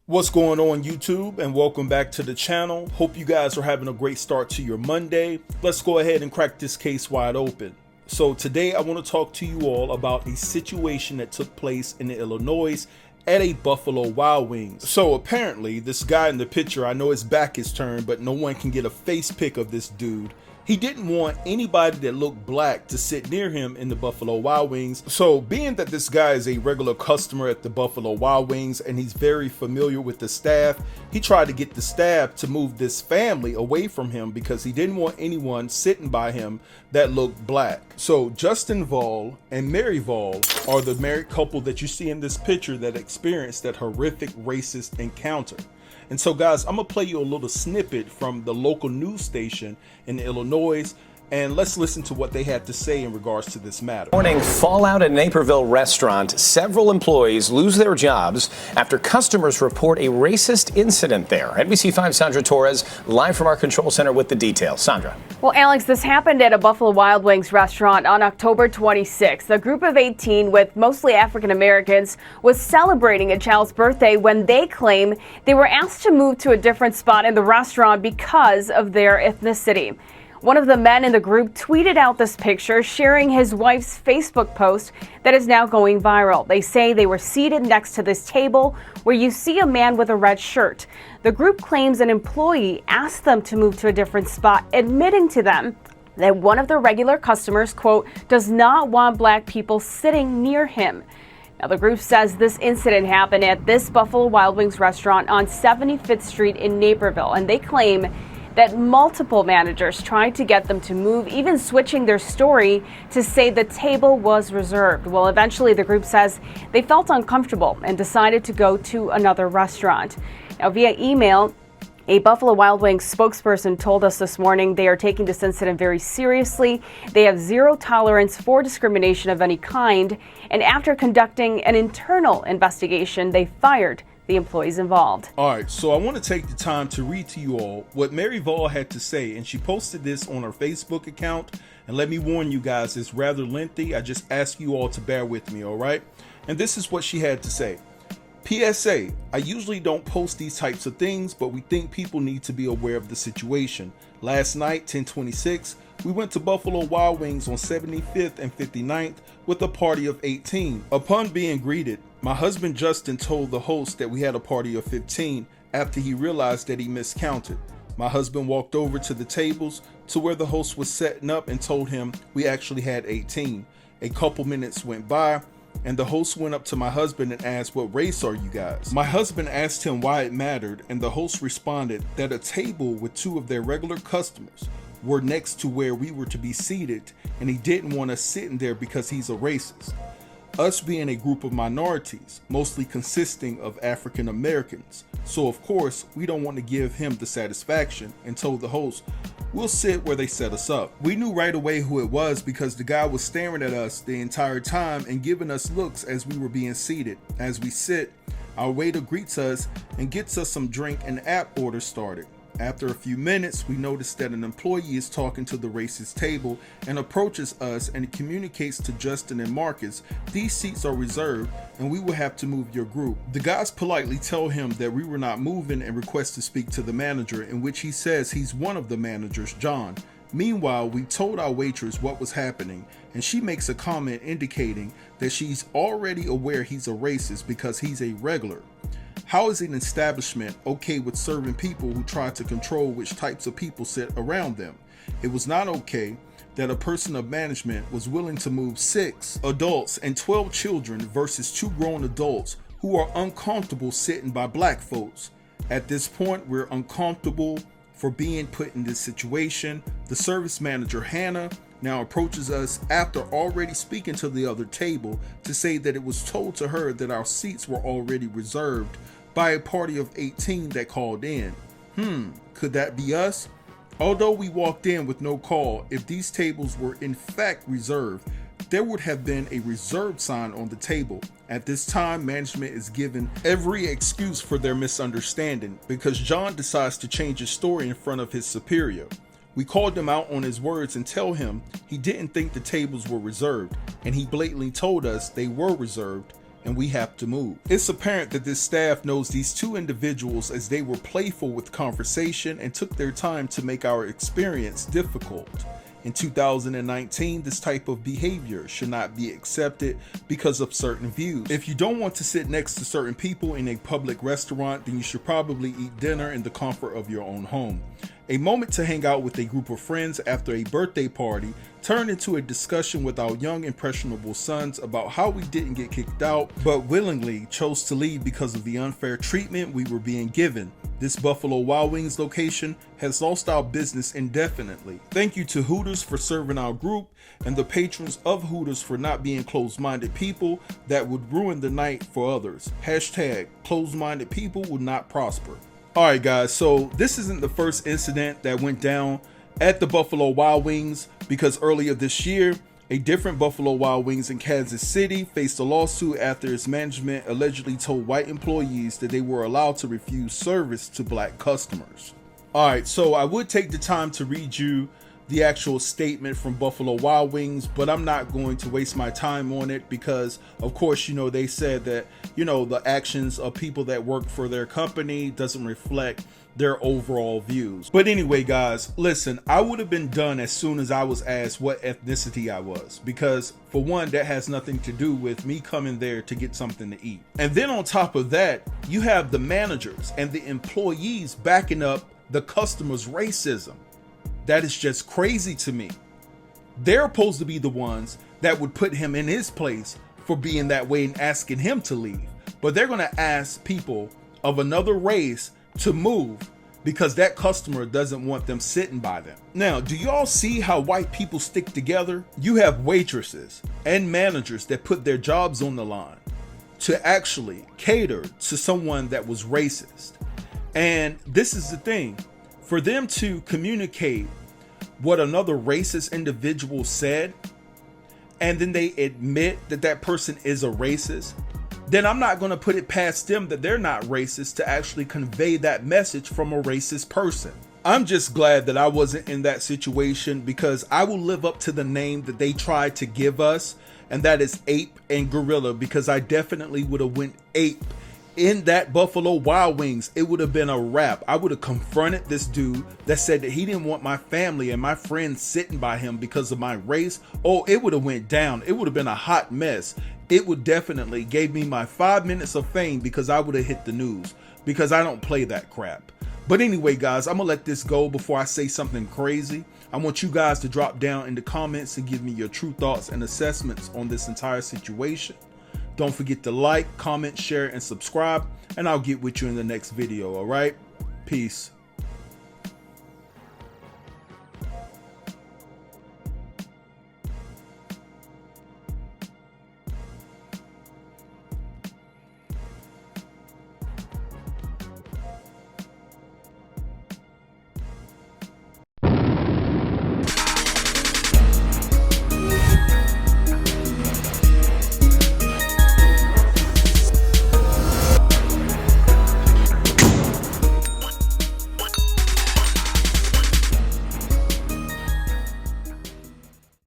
What's going on YouTube, and welcome back to the channel. Hope you guys are having a great start to your Monday. Let's go ahead and crack this case wide open. So today I want to talk to you all about a situation that took place in Illinois at a Buffalo Wild Wings. So apparently this guy in the picture, I know his back is turned, but no one can get a face pic of this dude. He didn't want anybody that looked black to sit near him in the Buffalo Wild Wings. So being that this guy is a regular customer at the Buffalo Wild Wings and he's very familiar with the staff, he tried to get the staff to move this family away from him because he didn't want anyone sitting by him that looked black. So Justin Vall and Mary Vall are the married couple that you see in this picture that experienced that horrific racist encounter. And so guys, I'm gonna play you a little snippet from the local news station in Illinois, and let's listen to what they had to say in regards to this matter. Morning fallout at Naperville restaurant. Several employees lose their jobs after customers report a racist incident there. NBC5 Sandra Torres live from our control center with the details. Sandra. Well, Alex, this happened at a Buffalo Wild Wings restaurant on October 26th. A group of 18 with mostly African Americans was celebrating a child's birthday when they claim they were asked to move to a different spot in the restaurant because of their ethnicity. One of the men in the group tweeted out this picture, sharing his wife's Facebook post that is now going viral. They say they were seated next to this table where you see a man with a red shirt. The group claims an employee asked them to move to a different spot, admitting to them that one of their regular customers, quote, does not want black people sitting near him. Now, the group says this incident happened at this Buffalo Wild Wings restaurant on 75th Street in Naperville, and they claim that multiple managers tried to get them to move, even switching their story to say the table was reserved. Well, eventually the group says they felt uncomfortable and decided to go to another restaurant. Now, via email, a Buffalo Wild Wings spokesperson told us this morning they are taking this incident very seriously. They have zero tolerance for discrimination of any kind, and after conducting an internal investigation, they fired the employees involved. All right, so I want to take the time to read to you all what Mary Vall had to say, and she posted this on her Facebook account. And let me warn you guys, it's rather lengthy. I just ask you all to bear with me, all right? And this is what she had to say. PSA, I usually don't post these types of things, but we think people need to be aware of the situation. Last night, 10/26, we went to Buffalo Wild Wings on 75th and 59th with a party of 18. Upon being greeted, my husband Justin told the host that we had a party of 15 after he realized that he miscounted. My husband walked over to the tables to where the host was setting up and told him we actually had 18. A couple minutes went by, and the host went up to my husband and asked, what race are you guys? My husband asked him why it mattered, and the host responded that a table with two of their regular customers were next to where we were to be seated, and he didn't want us sitting there because he's a racist. Us being a group of minorities, mostly consisting of African Americans, so of course we don't want to give him the satisfaction, and told the host, we'll sit where they set us up. We knew right away who it was because the guy was staring at us the entire time and giving us looks as we were being seated. As we sit, our waiter greets us and gets us some drink and app order started. After a few minutes, we notice that an employee is talking to the racist table and approaches us and communicates to Justin and Marcus, these seats are reserved and we will have to move your group. The guys politely tell him that we were not moving and request to speak to the manager, in which he says he's one of the managers, John. Meanwhile, we told our waitress what was happening, and she makes a comment indicating that she's already aware he's a racist because he's a regular. How is an establishment okay with serving people who try to control which types of people sit around them? It was not okay that a person of management was willing to move 6 adults and 12 children versus 2 grown adults who are uncomfortable sitting by black folks. At this point, we're uncomfortable for being put in this situation. The service manager, Hannah, now approaches us after already speaking to the other table to say that it was told to her that our seats were already reserved by a party of 18 that called in. Could that be us? Although we walked in with no call, if these tables were in fact reserved, there would have been a reserved sign on the table. At this time, management is given every excuse for their misunderstanding because John decides to change his story in front of his superior. We called him out on his words and tell him he didn't think the tables were reserved, and he blatantly told us they were reserved, and we have to move. It's apparent that this staff knows these two individuals as they were playful with conversation and took their time to make our experience difficult. In 2019, this type of behavior should not be accepted because of certain views. If you don't want to sit next to certain people in a public restaurant, then you should probably eat dinner in the comfort of your own home. A moment to hang out with a group of friends after a birthday party turned into a discussion with our young impressionable sons about how we didn't get kicked out, but willingly chose to leave because of the unfair treatment we were being given. This Buffalo Wild Wings location has lost our business indefinitely. Thank you to Hooters for serving our group and the patrons of Hooters for not being closed-minded people that would ruin the night for others. Hashtag closed-minded people will not prosper. Alright guys, so this isn't the first incident that went down at the Buffalo Wild Wings, because earlier this year, a different Buffalo Wild Wings in Kansas City faced a lawsuit after its management allegedly told white employees that they were allowed to refuse service to black customers. Alright, so I would take the time to read you the actual statement from Buffalo Wild Wings, but I'm not going to waste my time on it because, of course, they said that, the actions of people that work for their company doesn't reflect their overall views. But anyway, guys, listen, I would have been done as soon as I was asked what ethnicity I was, because for one, that has nothing to do with me coming there to get something to eat. And then on top of that, you have the managers and the employees backing up the customers' racism. That is just crazy to me. They're supposed to be the ones that would put him in his place for being that way and asking him to leave. But they're going to ask people of another race to move because that customer doesn't want them sitting by them. Now, do y'all see how white people stick together? You have waitresses and managers that put their jobs on the line to actually cater to someone that was racist. And this is the thing. For them to communicate what another racist individual said, and then they admit that that person is a racist, then I'm not going to put it past them that they're not racist to actually convey that message from a racist person. I'm just glad that I wasn't in that situation, because I will live up to the name that they tried to give us, and that is ape and gorilla, because I definitely would have went ape in that Buffalo Wild Wings. It would have been a wrap. I would have confronted this dude that said that he didn't want my family and my friends sitting by him because of my race. Oh, it would have went down. It would have been a hot mess. It would definitely gave me my 5 minutes of fame, because I would have hit the news, because I don't play that crap. But anyway, guys, I'm gonna let this go before I say something crazy. I want you guys to drop down in the comments and give me your true thoughts and assessments on this entire situation. Don't forget to like, comment, share, and subscribe, and I'll get with you in the next video, all right? Peace.